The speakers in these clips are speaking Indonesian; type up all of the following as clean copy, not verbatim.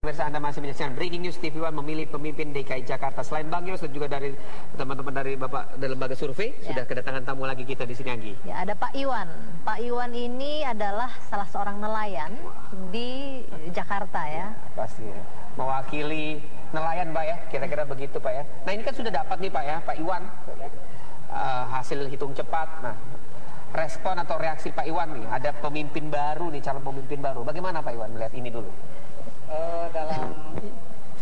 Pemirsa, Anda masih menyaksikan Breaking News TV One memilih pemimpin DKI Jakarta. Selain Bang Yos dan juga dari teman-teman dari Bapak dari lembaga survei, sudah kedatangan tamu lagi kita di sini lagi. Ya, ada Pak Iwan. Pak Iwan ini adalah salah seorang nelayan di Jakarta ya. Pasti ya. Mewakili nelayan Pak ya, kira-kira begitu Pak ya. Nah ini kan sudah dapat nih Pak ya, Pak Iwan, hasil hitung cepat. Nah respon atau reaksi Pak Iwan nih, ada pemimpin baru nih, calon pemimpin baru. Bagaimana Pak Iwan melihat ini dulu? Dalam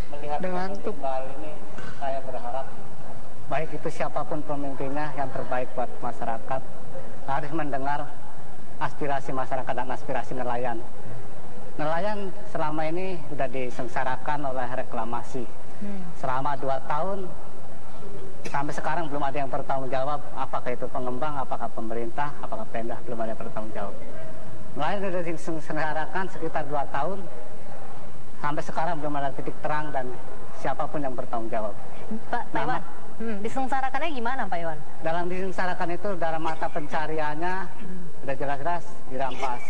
melihat pemimpin baru ini, saya berharap baik itu siapapun pemimpinnya yang terbaik buat masyarakat, harus mendengar aspirasi masyarakat dan aspirasi nelayan. Nelayan selama ini sudah disengsarakan oleh reklamasi. Selama 2 tahun, sampai sekarang belum ada yang bertanggung jawab, apakah itu pengembang, apakah pemerintah, apakah Pemda, belum ada yang bertanggung jawab. Nelayan sudah disengsarakan sekitar 2 tahun, sampai sekarang belum ada titik terang dan siapapun yang bertanggung jawab. Pak Iwan, disengsarakannya gimana Pak Iwan? Dalam disengsarakan itu, dalam mata pencariannya sudah jelas-jelas dirampas.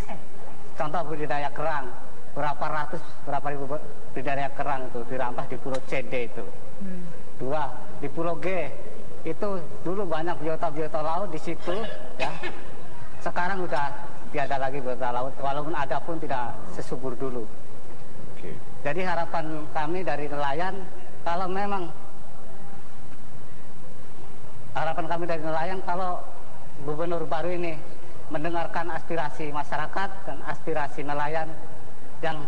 Contoh budidaya kerang, berapa ribu budidaya kerang itu dirampas di Pulau CD itu. 2, di Pulau G itu dulu banyak biota-biota laut di situ, ya. Sekarang udah tiada lagi biota laut, walaupun ada pun tidak sesubur dulu. Jadi harapan kami dari nelayan, kalau memang kalau gubernur baru ini mendengarkan aspirasi masyarakat dan aspirasi nelayan yang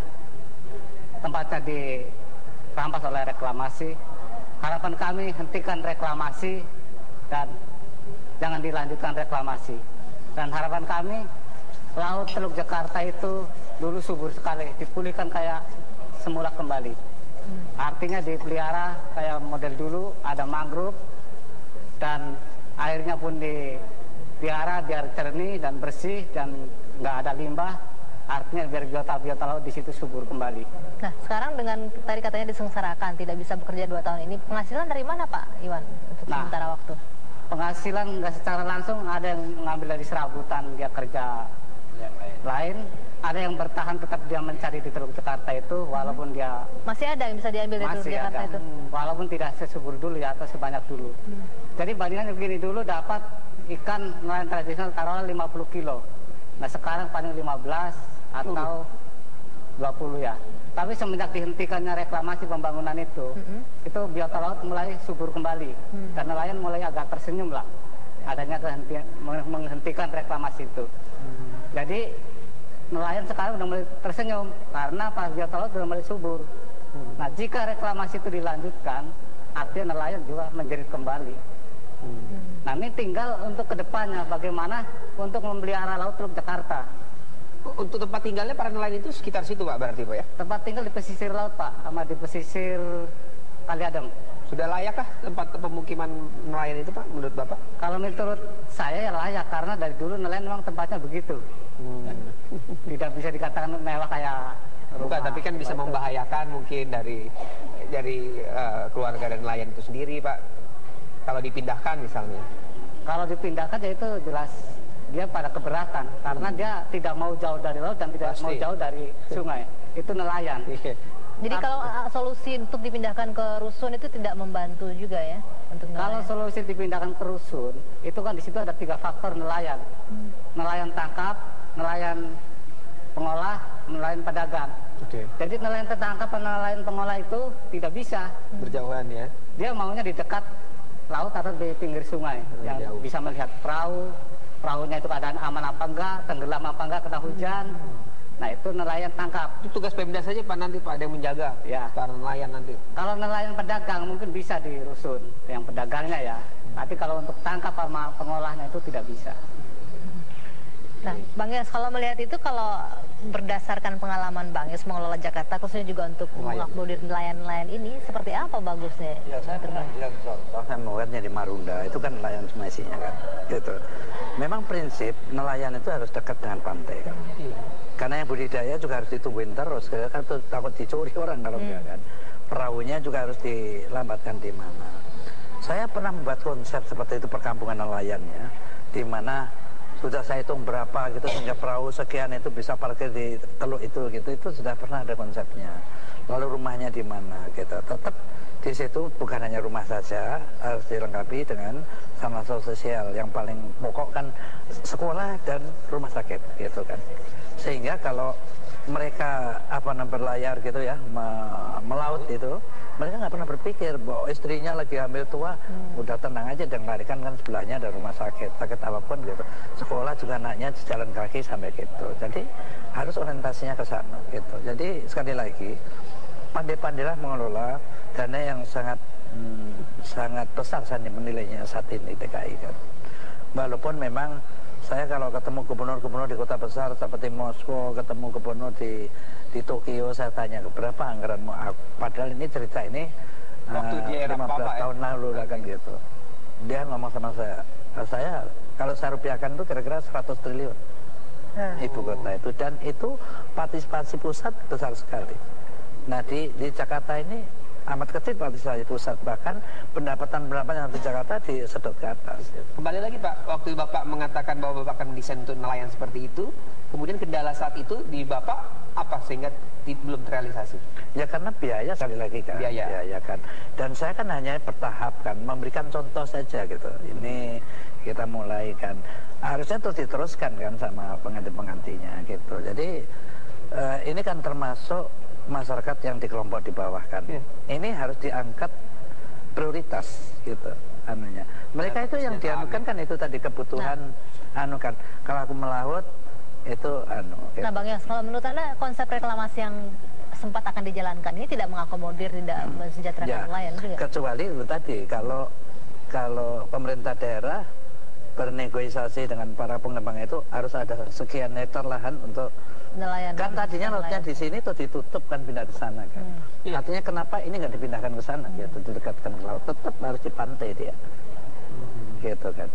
tempatnya dirampas oleh reklamasi, harapan kami hentikan reklamasi dan jangan dilanjutkan reklamasi. Dan harapan kami laut Teluk Jakarta itu dulu subur sekali, dipulihkan kayak semula kembali. Artinya dipelihara kayak model dulu, ada mangrove dan airnya pun dipelihara biar jernih dan bersih dan nggak ada limbah. Artinya biar biota-biota laut di situ subur kembali. Nah, sekarang dengan tadi katanya disengsarakan, tidak bisa bekerja 2 tahun ini, penghasilan dari mana Pak Iwan untuk sementara waktu? Penghasilan nggak secara langsung, ada yang mengambil dari serabutan dia kerja lain, ada yang bertahan tetap dia mencari di Teluk Jakarta itu, walaupun dia masih ada yang bisa diambil di Teluk Jakarta itu, walaupun tidak sesubur dulu ya, atau sebanyak dulu. Jadi bandingannya begini, dulu dapat ikan nelayan tradisional taruhlah 50 kilo, nah sekarang paling 15 atau 20 ya. Tapi semenjak dihentikannya reklamasi pembangunan itu biota laut mulai subur kembali, dan nelayan mulai agak tersenyum lah adanya menghentikan reklamasi itu. Jadi nelayan sekarang sudah mulai tersenyum karena pas biota laut sudah mulai subur. Nah jika reklamasi itu dilanjutkan, artinya nelayan juga menjerit kembali. Nah ini tinggal untuk kedepannya bagaimana untuk memelihara laut Teluk Jakarta. Untuk tempat tinggalnya para nelayan itu sekitar situ Pak berarti Pak ya? Tempat tinggal di pesisir laut Pak, sama di pesisir Kali Adem. Sudah layakkah tempat pemukiman nelayan itu Pak menurut Bapak? Kalau menurut saya ya layak, karena dari dulu nelayan memang tempatnya begitu. Tidak bisa dikatakan mewah kayak rumah. Bukan, tapi kan bisa membahayakan mungkin dari keluarga dan nelayan itu sendiri Pak. Kalau dipindahkan misalnya. Kalau dipindahkan ya itu jelas dia pada keberatan, karena dia tidak mau jauh dari laut dan tidak mau jauh dari sungai. Itu nelayan. Jadi kalau solusi untuk dipindahkan ke rusun itu tidak membantu juga ya untuk nelayan? Kalau solusi dipindahkan ke rusun, itu kan di situ ada 3 faktor nelayan. Nelayan tangkap, nelayan pengolah, nelayan pedagang. Jadi nelayan tertangkap dan nelayan pengolah itu tidak bisa berjauhan ya. Dia maunya di dekat laut atau di pinggir sungai yang jauh. Bisa melihat perahunya itu keadaan aman apa enggak, tenggelam apa enggak kena hujan. Nah itu nelayan tangkap. Itu tugas Pemda saja Pak nanti Pak, ada yang menjaga ya para nelayan nanti. Kalau nelayan pedagang mungkin bisa di rusun, yang pedagangnya ya. Tapi kalau untuk tangkap sama pengolahnya itu tidak bisa. Nah Bang Yos, kalau melihat itu, kalau berdasarkan pengalaman Bang Yos mengelola Jakarta, khususnya juga untuk mengakomodir nelayan-nelayan ini, seperti apa bagusnya? Ya saya pernah bilang contoh, saya melihatnya di Marunda, itu kan nelayan semua isinya kan. Gitu. Memang prinsip nelayan itu harus dekat dengan pantai kan. Karena yang budidaya juga harus ditungguin terus, kan takut dicuri orang kalau enggak kan. Perahunya juga harus dilambatkan di mana. Saya pernah membuat konsep seperti itu perkampungan nelayan ya, di mana sudah saya hitung berapa gitu sehingga perahu sekian itu bisa parkir di teluk itu gitu, itu sudah pernah ada konsepnya. Lalu rumahnya di mana gitu, tetap di situ bukan hanya rumah saja, harus dilengkapi dengan sama sosial. Yang paling pokok kan sekolah dan rumah sakit gitu kan, sehingga kalau mereka berlayar gitu ya, melaut itu, mereka nggak pernah berpikir bahwa istrinya lagi hamil tua, udah tenang aja dan larikan kan sebelahnya ada rumah sakit apapun gitu. Sekolah juga anaknya jalan kaki sampai gitu. Jadi harus orientasinya ke sana gitu. Jadi sekali lagi pandai-pandailah mengelola dana yang sangat besar saya menilainya saat ini DKI kan. Walaupun memang saya kalau ketemu gubernur-gubernur di kota besar seperti Moskow, ketemu gubernur di Tokyo, saya tanya berapa anggaranmu. Padahal ini cerita ini waktu di era 15 tahun lalu kan gitu. Dia ngomong sama saya kalau saya rupiahkan itu kira-kira 100 triliun ibu kota itu, dan itu partisipasi pusat besar sekali. Nah di Jakarta ini amat kecil partisipasi pusat, bahkan pendapatan yang di Jakarta disedot ke atas. Kembali lagi Pak, waktu Bapak mengatakan bahwa Bapak akan mendesain untuk nelayan seperti itu, kemudian kendala saat itu di Bapak apa sehingga belum terrealisasi? Ya karena biaya sekali lagi kan. Biaya kan. Dan saya kan hanya bertahap kan, memberikan contoh saja gitu. Ini kita mulai kan, harusnya terus diteruskan kan sama pengganti-penggantinya gitu. Jadi ini kan termasuk masyarakat yang di kelompok di bawah kan. Ini harus diangkat prioritas gitu anunya. Mereka itu yang dianukan kan itu tadi kebutuhan kan. Kalau aku melaut itu gitu. Nah Bang Yos, kalau menurut Anda konsep reklamasi yang sempat akan dijalankan ini tidak mengakomodir, tidak mensejahterakan nelayan juga? Kecuali itu tadi kalau pemerintah daerah bernegosiasi dengan para pengembang itu harus ada sekian hektar lahan untuk nelayan. Kan tadinya lautnya di sini tuh ditutup kan, pindah ke sana kan. Artinya kenapa ini nggak dipindahkan ke sana gitu, didekatkan ke laut, tetap harus di pantai dia. Gitu kan.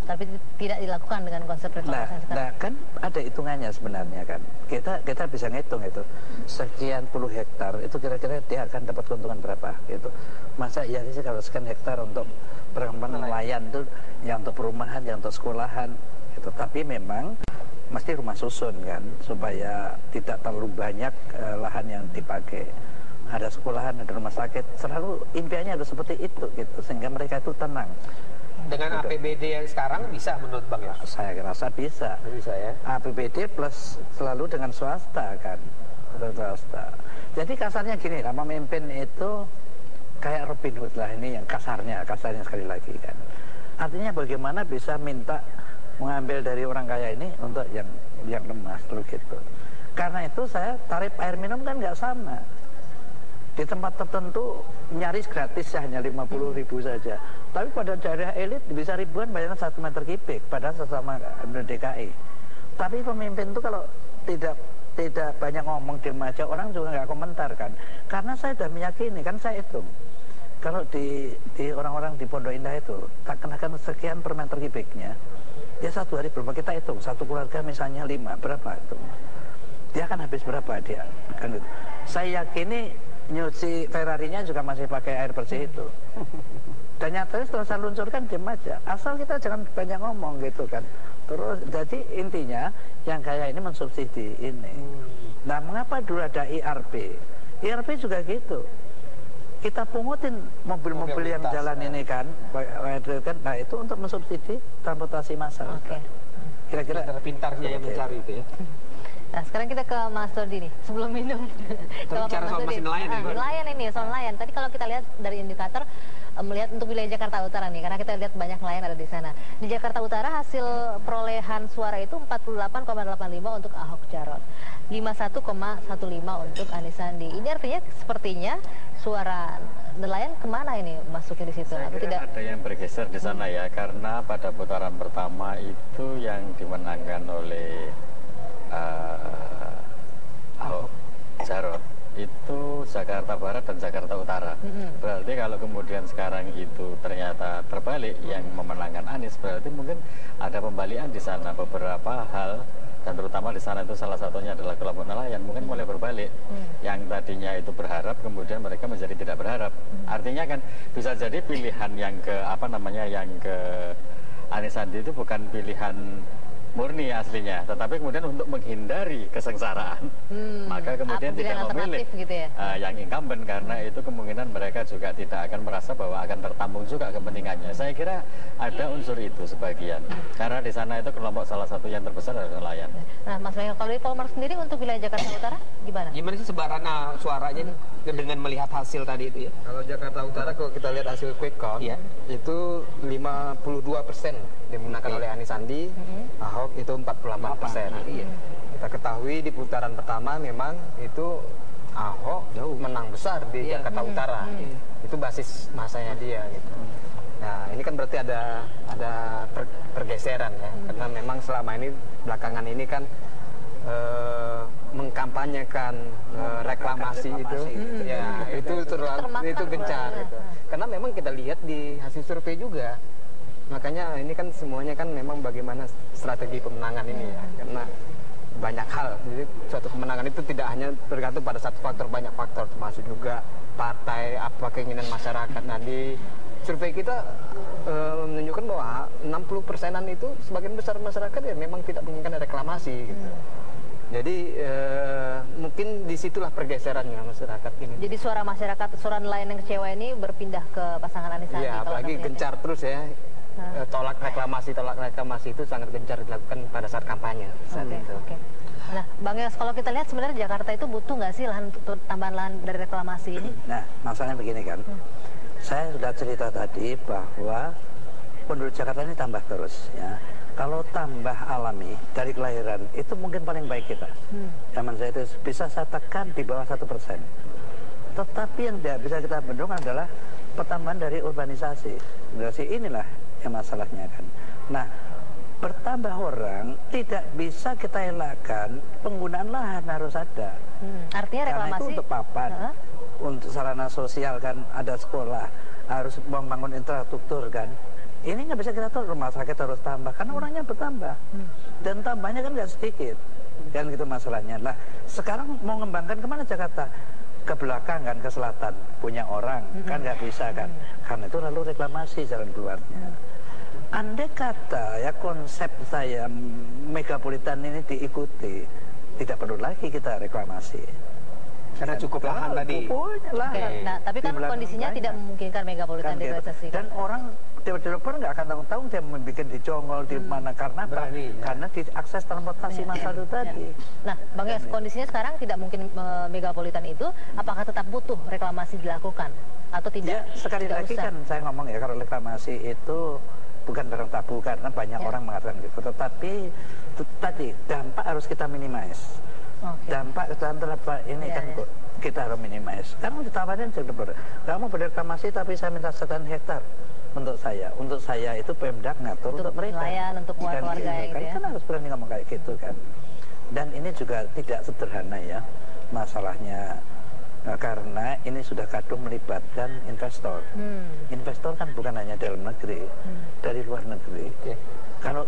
Tapi tidak dilakukan dengan konsep reklamasi sekarang. Nah kan ada hitungannya sebenarnya kan. Kita bisa ngitung itu. Sekian puluh hektar itu kira-kira dia akan dapat keuntungan berapa gitu. Masa iya sih kalau sekian hektar untuk pengembangan nelayan itu, yang untuk perumahan, yang untuk sekolahan gitu. Tapi memang mesti rumah susun kan, supaya tidak terlalu banyak lahan yang dipakai. Ada sekolahan, ada rumah sakit, selalu impiannya harus seperti itu gitu, sehingga mereka itu tenang. Dengan APBD yang sekarang bisa menurut Bang ya? Saya rasa bisa. Bisa ya. APBD plus selalu dengan swasta kan, swasta. Jadi kasarnya gini, lah memimpin itu kayak Robin Hood lah, ini yang kasarnya sekali lagi kan. Artinya bagaimana bisa minta mengambil dari orang kaya ini untuk yang lemah dulu gitu. Karena itu saya tarif air minum kan nggak sama. Di tempat tertentu nyaris gratis ya, hanya 50.000 saja. Tapi pada daerah elit bisa ribuan bayarnya 1 meter kubik, padahal sesama DKI. Tapi pemimpin itu kalau tidak banyak ngomong, diam aja, orang juga nggak komentar kan. Karena saya sudah meyakini, kan saya hitung. Kalau di orang-orang di Pondok Indah itu tak kenakan sekian per meter kubiknya, dia satu hari berapa, kita hitung satu keluarga misalnya 5, berapa itu dia akan habis berapa dia kan gitu. Saya yakini nyuci Ferrarinya juga masih pakai air bersih itu. Dan nyatanya setelah saya luncurkan diam aja, asal kita jangan banyak ngomong gitu kan. Terus jadi intinya yang kaya ini mensubsidi ini. Nah mengapa dulu ada IRP juga gitu, kita pungutin mobil-mobil yang jalan ini kan, nah itu untuk mensubsidi transportasi massal. Kira-kira pintarnya yang mencari itu ya. Nah sekarang kita ke Mas Dodi nih, sebelum minum. Bicara soal mesin nelayan ya. Nelayan ini, soal nelayan. Tadi kalau kita lihat dari indikator, melihat untuk wilayah Jakarta Utara nih, karena kita lihat banyak nelayan ada di sana. Di Jakarta Utara hasil perolehan suara itu 48,85 untuk Ahok Jarot, 51,15 untuk Anies Sandi. Ini artinya sepertinya suara nelayan kemana ini masuknya di situ? Saya atau tidak? Ada yang bergeser di sana ya, karena pada putaran pertama itu yang dimenangkan oleh Ahok Jarot itu Jakarta Barat dan Jakarta Utara. Berarti kalau kemudian sekarang itu ternyata terbalik, yang memenangkan Anies, berarti mungkin ada pembalian di sana beberapa hal, dan terutama di sana itu salah satunya adalah kelompok nelayan mungkin mulai berbalik. Yang tadinya itu berharap, kemudian mereka menjadi tidak berharap. Artinya kan bisa jadi pilihan yang ke Anies Sandi itu bukan pilihan murni aslinya, tetapi kemudian untuk menghindari kesengsaraan, maka kemudian tidak memilih gitu ya? yang incumbent, karena itu kemungkinan mereka juga tidak akan merasa bahwa akan tertampung juga kepentingannya. Saya kira ada unsur itu sebagian, karena di sana itu kelompok salah satu yang terbesar adalah nelayan. Nah, Mas Michael, kalau di Polmark sendiri untuk wilayah Jakarta Utara gimana? Gimana sih sebaran suaranya nih, dengan melihat hasil tadi itu ya? Kalau Jakarta Utara, kalau kita lihat hasil quick count, itu 52% dimenangkan oleh Anies Sandi, Ahok itu 48%. Kita ketahui di putaran pertama memang itu Ahok menang besar di Jakarta Utara. Itu basis masanya dia gitu. Nah, ini kan berarti ada pergeseran ya, karena memang selama ini belakangan ini kan mengkampanyekan reklamasi itu, ya itu gencar gitu. Karena memang kita lihat di hasil survei juga, makanya ini kan semuanya kan memang bagaimana strategi pemenangan ini ya, karena banyak hal. Jadi suatu kemenangan itu tidak hanya bergantung pada satu faktor, banyak faktor, termasuk juga partai, apa keinginan masyarakat. Nah, di survei kita menunjukkan bahwa 60%-an itu sebagian besar masyarakat ya memang tidak menginginkan reklamasi gitu. Jadi mungkin disitulah pergeserannya masyarakat ini. Jadi suara masyarakat, suara nelayan yang kecewa ini berpindah ke pasangan Anies Sandi. Iya, apalagi gencar terus ya. Tolak reklamasi itu sangat gencar dilakukan pada saat kampanye. Oke. Nah, Bang Yos, kalau kita lihat sebenarnya Jakarta itu butuh nggak sih tambahan lahan dari reklamasi ini? Nah, masalahnya begini kan. Saya sudah cerita tadi bahwa penduduk Jakarta ini tambah terus ya. Kalau tambah alami dari kelahiran itu mungkin paling baik kita. Zaman saya itu bisa saya tekan di bawah 1%. Tetapi yang tidak bisa kita bendung adalah pertambahan dari urbanisasi. Urbanisasi inilah yang masalahnya kan. Nah, bertambah orang tidak bisa kita elakkan penggunaan lahan harus ada. Artinya reklamasi. Karena itu untuk papan, untuk sarana sosial kan, ada sekolah, harus membangun infrastruktur kan. Ini nggak bisa kita tahu, rumah sakit harus tambah karena orangnya bertambah dan tambahnya kan nggak sedikit, kan gitu masalahnya. Nah, sekarang mau ngembangkan kemana Jakarta? Ke belakang kan, ke selatan, punya orang kan nggak bisa kan, karena itu lalu reklamasi jalan keluarnya. Andai kata ya konsep saya megapolitan ini diikuti, tidak perlu lagi kita reklamasi. Karena cukup lahan tadi. Nah, tapi kan kondisinya tidak memungkinkan megapolitan direalisasikan. Dan orang developer nggak akan tahu dia membuat di Jongol di mana, karena apa? Karena diakses transportasi massal itu tadi. Nah, Bang Yos, kondisinya sekarang tidak mungkin megapolitan itu, apakah tetap butuh reklamasi dilakukan atau tidak? Ya, sekali lagi kan saya ngomong ya, kalau reklamasi itu bukan barang tabu karena banyak orang mengatakan gitu. Tetapi tadi dampak harus kita minimize. Dampak terhadap ini kan kita harus minimize. Kamu ditawarin kamu berreklamasi tapi saya minta sekian hektar untuk saya itu Pemda ngatur untuk mereka, nelayan, untuk warga gitu, kan harus berani ngomong kayak gitu kan. Dan ini juga tidak sederhana ya masalahnya, karena ini sudah kadung melibatkan investor. Investor kan bukan hanya dalam negeri, dari luar negeri. Kalau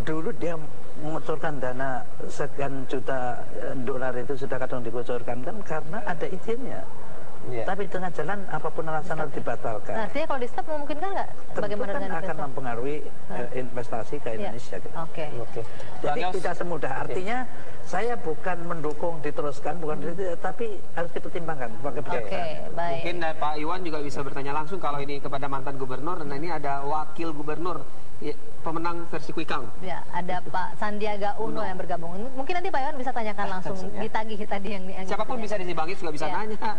dulu dia mengucurkan dana sekian juta dolar itu sudah kadang dikucurkan kan karena ada izinnya. Tapi di tengah jalan apapun alasan harus dibatalkan. Nah, artinya kalau di stop memungkinkan nggak? Bagaimana dengan akan mempengaruhi investasi ke Indonesia. Jadi tidak semudah. Artinya saya bukan mendukung diteruskan, tapi harus dipertimbangkan. Baik. Mungkin Pak Iwan juga bisa bertanya langsung kalau ini kepada mantan gubernur, dan ini ada wakil gubernur pemenang versi quick count. Ya, ada Pak Sandiaga Uno yang bergabung. Mungkin nanti Pak Iwan bisa tanyakan langsung, ditagih tadi yang siapapun bisa disibangi juga bisa nanya.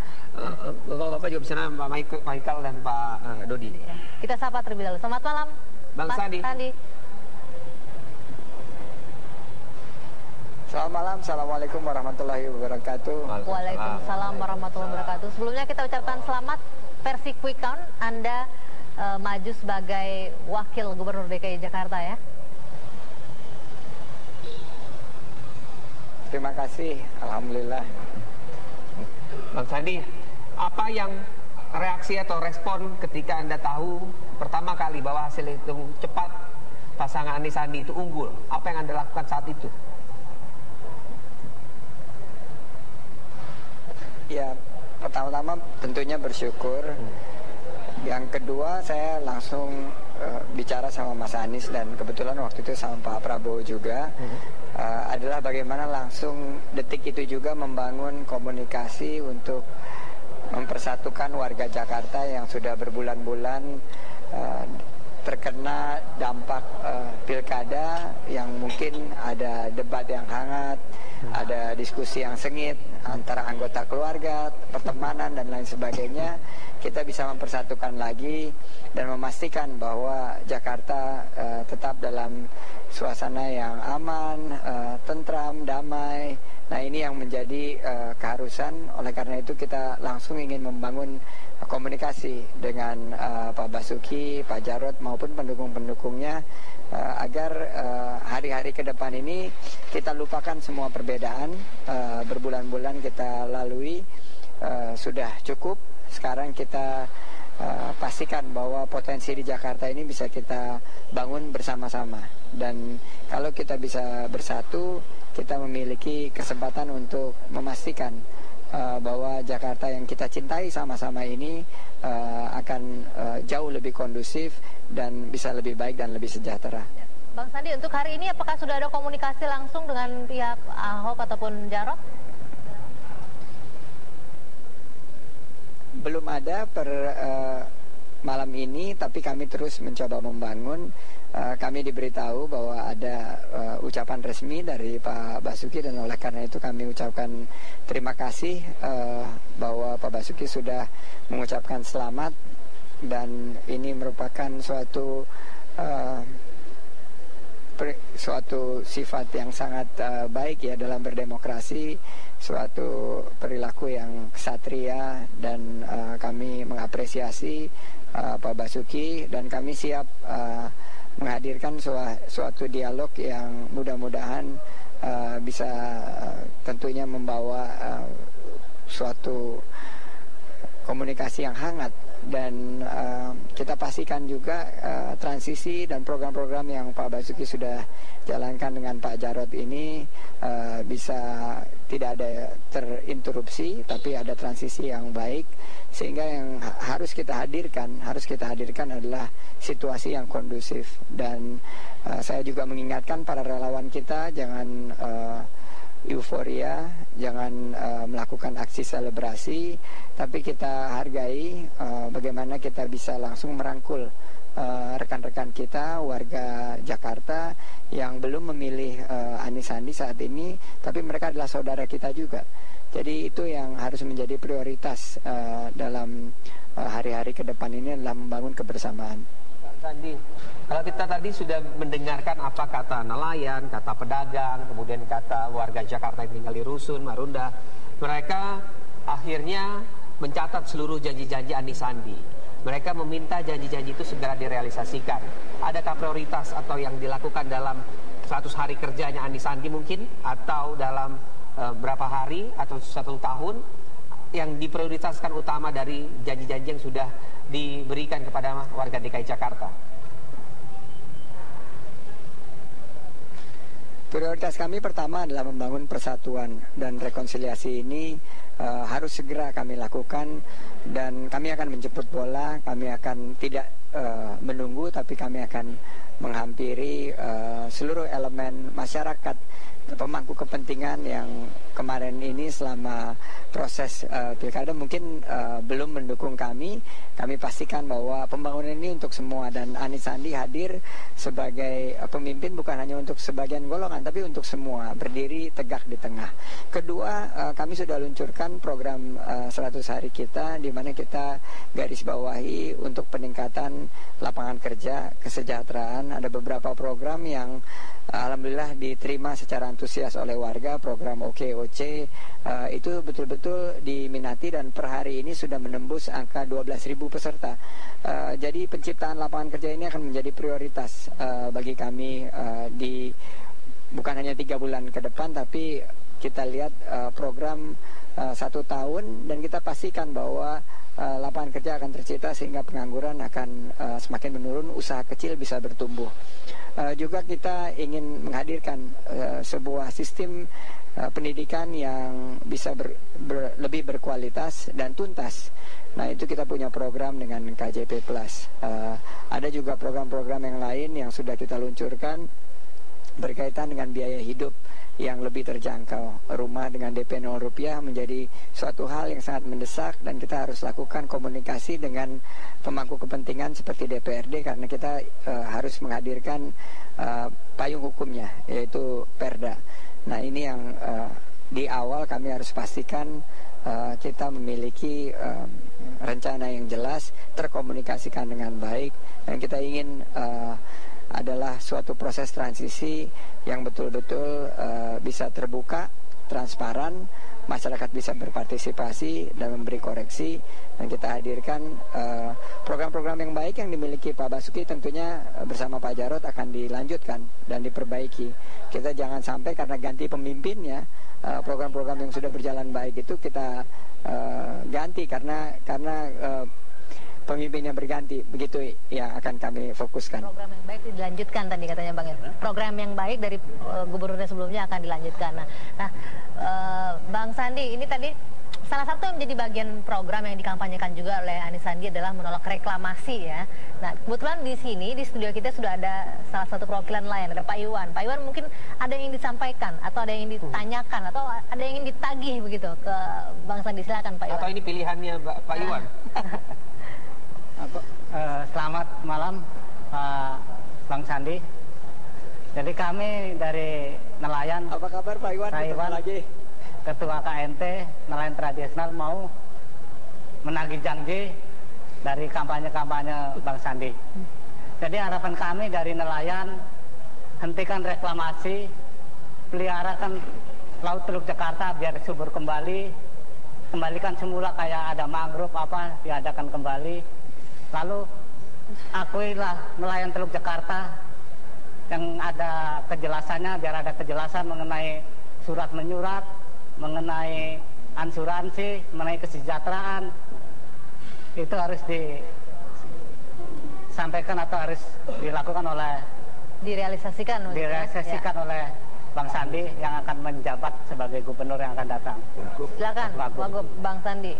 Bapak juga bisa nanya, Pak Michael dan Pak Dodi. Kita sapa terlebih dahulu. Selamat malam, Bang Sandi. Selamat malam, Assalamualaikum warahmatullahi wabarakatuh. Waalaikumsalam warahmatullahi wabarakatuh. Sebelumnya kita ucapkan selamat versi quick count, Anda maju sebagai wakil gubernur DKI Jakarta ya. Terima kasih, alhamdulillah. Bang Sandi, apa yang reaksi atau respon ketika Anda tahu pertama kali bahwa hasil hitung cepat pasangan Anies Sandi itu unggul? Apa yang Anda lakukan saat itu? Ya, pertama-tama tentunya bersyukur. Yang kedua, saya langsung bicara sama Mas Anies dan kebetulan waktu itu sama Pak Prabowo juga, adalah bagaimana langsung detik itu juga membangun komunikasi untuk mempersatukan warga Jakarta yang sudah berbulan-bulan terkena dampak pilkada, yang mungkin ada debat yang hangat, ada diskusi yang sengit antara anggota keluarga, pertemanan dan lain sebagainya. Kita bisa mempersatukan lagi dan memastikan bahwa Jakarta tetap dalam suasana yang aman, tentram, damai. Nah, ini yang menjadi keharusan. Oleh karena itu kita langsung ingin membangun komunikasi dengan Pak Basuki, Pak Jarod maupun pendukung-pendukungnya agar hari-hari ke depan ini kita lupakan semua perbedaan. Berbulan-bulan kita lalui, sudah cukup. Sekarang kita pastikan bahwa potensi di Jakarta ini bisa kita bangun bersama-sama. Dan kalau kita bisa bersatu, kita memiliki kesempatan untuk memastikan bahwa Jakarta yang kita cintai sama-sama ini akan jauh lebih kondusif dan bisa lebih baik dan lebih sejahtera. Bang Sandi, untuk hari ini apakah sudah ada komunikasi langsung dengan pihak Ahok ataupun Jarot? Belum ada per malam ini, tapi kami terus mencoba membangun. Kami diberitahu bahwa ada ucapan resmi dari Pak Basuki, dan oleh karena itu kami ucapkan terima kasih bahwa Pak Basuki sudah mengucapkan selamat, dan ini merupakan suatu sifat yang sangat baik ya dalam berdemokrasi, suatu perilaku yang ksatria, dan kami mengapresiasi Pak Basuki, dan kami siap menghadirkan suatu dialog yang mudah-mudahan bisa tentunya membawa suatu komunikasi yang hangat. Dan kita pastikan juga transisi dan program-program yang Pak Basuki sudah jalankan dengan Pak Jarod ini bisa tidak ada terinterupsi, tapi ada transisi yang baik, sehingga yang harus kita hadirkan adalah situasi yang kondusif. Dan saya juga mengingatkan para relawan kita jangan euforia, jangan melakukan aksi selebrasi, tapi kita hargai bagaimana kita bisa langsung merangkul rekan-rekan kita, warga Jakarta yang belum memilih Anies Sandi saat ini, tapi mereka adalah saudara kita juga. Jadi itu yang harus menjadi prioritas dalam hari-hari ke depan ini, adalah membangun kebersamaan. Sandi, kalau kita tadi sudah mendengarkan apa kata nelayan, kata pedagang, kemudian kata warga Jakarta yang tinggal di Rusun, Marunda, mereka akhirnya mencatat seluruh janji-janji Anies Sandi. Mereka meminta janji-janji itu segera direalisasikan. Adakah prioritas atau yang dilakukan dalam 100 hari kerjanya Anies Sandi mungkin, atau dalam berapa hari atau 1 tahun yang diprioritaskan utama dari janji-janji yang sudah diberikan kepada warga DKI Jakarta? Prioritas kami pertama adalah membangun persatuan, dan rekonsiliasi ini harus segera kami lakukan, dan kami akan menjemput bola. Kami akan tidak menunggu, tapi kami akan menghampiri seluruh elemen masyarakat, pemangku kepentingan yang kemarin ini selama proses pilkada mungkin belum mendukung kami. Kami pastikan bahwa pembangunan ini untuk semua, dan Anies Sandi hadir sebagai pemimpin bukan hanya untuk sebagian golongan, tapi untuk semua, berdiri tegak di tengah. Kedua, kami sudah luncurkan program 100 hari kita, di mana kita garis bawahi untuk peningkatan lapangan kerja, kesejahteraan. Ada beberapa program yang alhamdulillah diterima secara antusias oleh warga. Program OKOC itu betul-betul diminati, dan per hari ini sudah menembus angka 12.000 peserta. Jadi penciptaan lapangan kerja ini akan menjadi prioritas bagi kami di bukan hanya 3 bulan ke depan, tapi kita lihat program 1 tahun, dan kita pastikan bahwa lapangan kerja akan tercipta sehingga pengangguran akan semakin menurun, usaha kecil bisa bertumbuh. Juga kita ingin menghadirkan sebuah sistem pendidikan yang bisa lebih berkualitas dan tuntas. Nah, itu kita punya program dengan KJP Plus. Ada juga program-program yang lain yang sudah kita luncurkan berkaitan dengan biaya hidup yang lebih terjangkau. Rumah dengan DP 0 rupiah menjadi suatu hal yang sangat mendesak, dan kita harus lakukan komunikasi dengan pemangku kepentingan seperti DPRD, karena kita harus menghadirkan payung hukumnya, yaitu Perda. Nah, ini yang di awal kami harus pastikan kita memiliki rencana yang jelas, terkomunikasikan dengan baik, dan kita ingin adalah suatu proses transisi yang betul-betul bisa terbuka, transparan, masyarakat bisa berpartisipasi dan memberi koreksi, dan kita hadirkan program-program yang baik yang dimiliki Pak Basuki tentunya bersama Pak Jarod akan dilanjutkan dan diperbaiki. Kita jangan sampai karena ganti pemimpinnya program-program yang sudah berjalan baik itu kita ganti karena pemimpinnya berganti. Begitu yang akan kami fokuskan. Program yang baik dilanjutkan tadi katanya Bang ya. Program yang baik dari gubernurnya sebelumnya akan dilanjutkan. Nah, Bang Sandi, ini tadi salah satu yang menjadi bagian program yang dikampanyekan juga oleh Anies Sandi adalah menolak reklamasi ya. Nah, kebetulan di sini di studio kita sudah ada salah satu perwakilan lain, ada Pak Iwan. Pak Iwan mungkin ada yang ingin disampaikan atau ada yang ditanyakan atau ada yang ingin ditagih begitu ke Bang Sandi. Silakan Pak Iwan. Atau ini pilihannya Pak Iwan. Selamat malam Bang Sandi. Jadi kami dari nelayan. Apa kabar Pak Iwan? Saya Iwan lagi, Ketua KNT Nelayan Tradisional, mau menagih janji dari kampanye-kampanye Bang Sandi. Jadi harapan kami dari nelayan, hentikan reklamasi, peliharakan Laut Teluk Jakarta biar subur kembali, kembalikan semula kayak ada mangrove apa, diadakan kembali. Lalu akuilah nelayan Teluk Jakarta yang ada kejelasannya, biar ada kejelasan mengenai surat menyurat, mengenai asuransi, mengenai kesejahteraan. Itu harus disampaikan atau harus dilakukan oleh direalisasikan oleh Bang Sandi yang akan menjabat sebagai gubernur yang akan datang. Silakan Wagub Bang Sandi.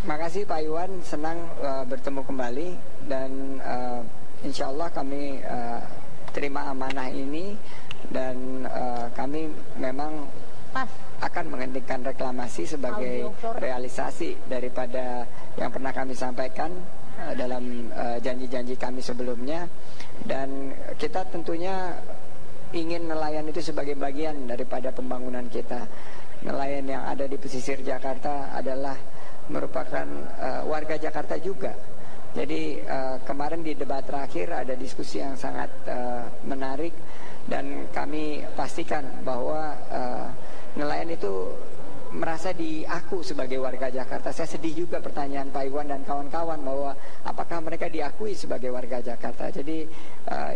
Makasih Pak Iwan, senang bertemu kembali, dan insya Allah kami terima amanah ini, dan kami memang akan menghentikan reklamasi sebagai realisasi daripada yang pernah kami sampaikan dalam janji-janji kami sebelumnya. Dan kita tentunya ingin nelayan itu sebagai bagian daripada pembangunan kita. Nelayan yang ada di pesisir Jakarta adalah merupakan warga Jakarta juga. Jadi kemarin di debat terakhir ada diskusi yang sangat menarik, dan kami pastikan bahwa nelayan itu merasa diaku sebagai warga Jakarta. Saya sedih juga pertanyaan Pak Iwan dan kawan-kawan bahwa apakah mereka diakui sebagai warga Jakarta. Jadi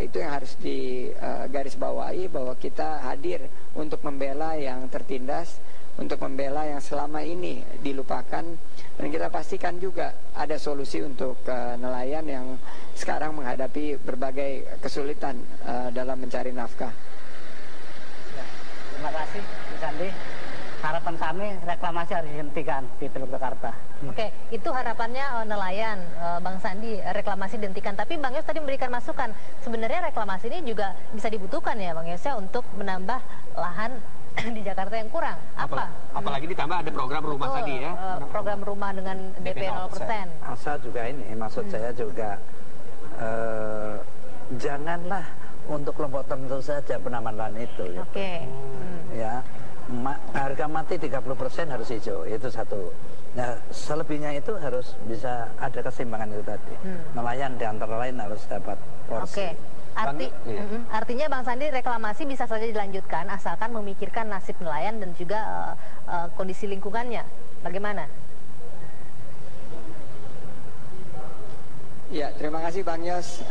itu yang harus digarisbawahi, bahwa kita hadir untuk membela yang tertindas, untuk membela yang selama ini dilupakan, dan kita pastikan juga ada solusi untuk nelayan yang sekarang menghadapi berbagai kesulitan dalam mencari nafkah. Ya, terima kasih Mas Sandi. Harapan kami reklamasi harus dihentikan di Teluk Jakarta. Oke, itu harapannya nelayan, Bang Sandi, reklamasi dihentikan. Tapi Bang Yos tadi memberikan masukan, sebenarnya reklamasi ini juga bisa dibutuhkan ya Bang Yos ya, untuk menambah lahan di Jakarta yang kurang. Apalagi ditambah ada program rumah tadi ya. Program rumah dengan DP 0%. Asal juga ini, maksud saya juga janganlah untuk kelompok tertentu saja penambahan itu. Gitu. Oke. Ya, harga mati 30% harus hijau, itu satu. Nah, selebihnya itu harus bisa ada keseimbangan itu tadi. Nelayan di antara lain harus dapat porsi. Oke. Artinya Bang Sandi, reklamasi bisa saja dilanjutkan asalkan memikirkan nasib nelayan dan juga kondisi lingkungannya. Bagaimana? Ya, terima kasih Bang Yos.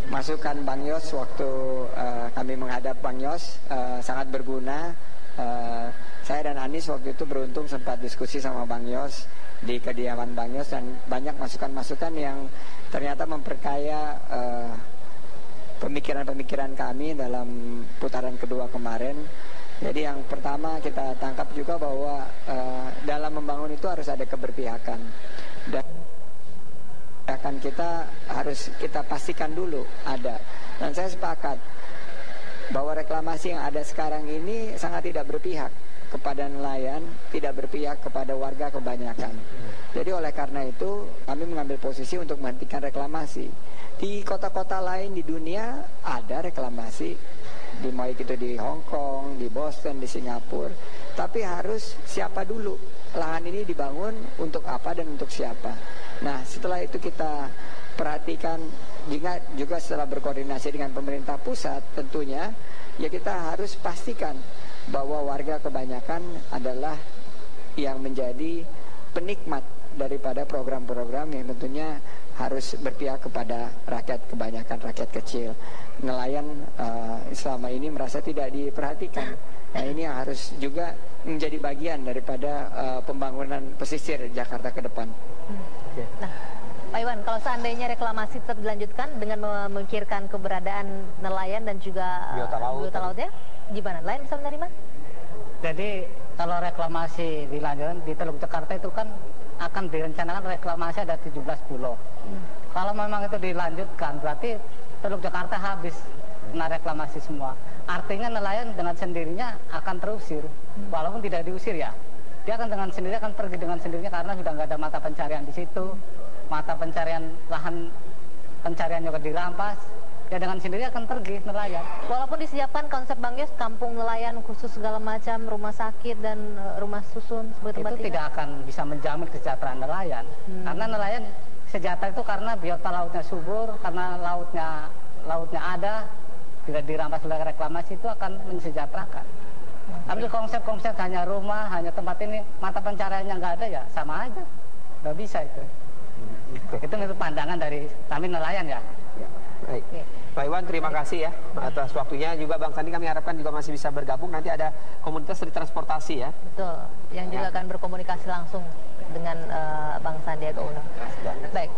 Masukan Bang Yos waktu kami menghadap Bang Yos sangat berguna. Saya dan Anies waktu itu beruntung sempat diskusi sama Bang Yos di kediaman Bang Yos, dan banyak masukan-masukan yang ternyata memperkaya pemikiran-pemikiran kami dalam putaran kedua kemarin. Jadi yang pertama kita tangkap juga bahwa dalam membangun itu harus ada keberpihakan, dan kita harus kita pastikan dulu ada. Dan saya sepakat bahwa reklamasi yang ada sekarang ini sangat tidak berpihak kepada nelayan, tidak berpihak kepada warga kebanyakan. Jadi oleh karena itu kami mengambil posisi untuk menghentikan reklamasi. Di kota-kota lain di dunia ada reklamasi, baik itu di Hong Kong, di Boston, di Singapura. Tapi harus siapa dulu lahan ini dibangun, untuk apa dan untuk siapa. Nah setelah itu kita perhatikan juga setelah berkoordinasi dengan pemerintah pusat tentunya, ya kita harus pastikan bahwa warga kebanyakan adalah yang menjadi penikmat daripada program-program yang tentunya harus berpihak kepada rakyat kebanyakan, rakyat kecil. Nelayan selama ini merasa tidak diperhatikan. Nah ini yang harus juga menjadi bagian daripada pembangunan pesisir Jakarta ke depan. Nah, Pak Iwan, kalau seandainya reklamasi tetap dilanjutkan dengan memikirkan keberadaan nelayan dan juga biota lautnya, gimana? Nelayan bisa menerima? Jadi kalau reklamasi dilanjutkan di Teluk Jakarta itu kan akan direncanakan reklamasi ada 17 pulau. Kalau memang itu dilanjutkan berarti Teluk Jakarta habis kena reklamasi semua. Artinya nelayan dengan sendirinya akan terusir, walaupun tidak diusir ya. Dia akan dengan sendirinya akan pergi dengan sendirinya karena sudah nggak ada mata pencarian di situ. Mata pencarian lahan pencarian juga dirampas. Ya dengan sendirinya akan pergi nelayan. Walaupun disiapkan konsep Bang Yos, kampung nelayan khusus segala macam, rumah sakit dan rumah susun seperti itu tidak akan bisa menjamin kesejahteraan nelayan. Karena nelayan sejahtera itu karena biota lautnya subur, karena lautnya ada, tidak dirampas oleh reklamasi, itu akan mensejahterakan. Tapi konsep-konsep hanya rumah, hanya tempat ini, mata pencariannya nggak ada ya sama aja, nggak bisa itu. Itu pandangan dari kami nelayan ya. Baik. Pak Iwan, terima kasih ya atas waktunya. Juga Bang Sandi kami harapkan juga masih bisa bergabung. Nanti ada komunitas di transportasi ya. Betul, yang juga akan berkomunikasi langsung dengan Bang Sandiaga Uno. Baik,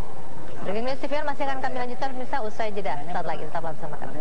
Breaking News TV masih akan kami lanjutkan pemirsa usai jeda. Saat lagi tetaplah bersama kami.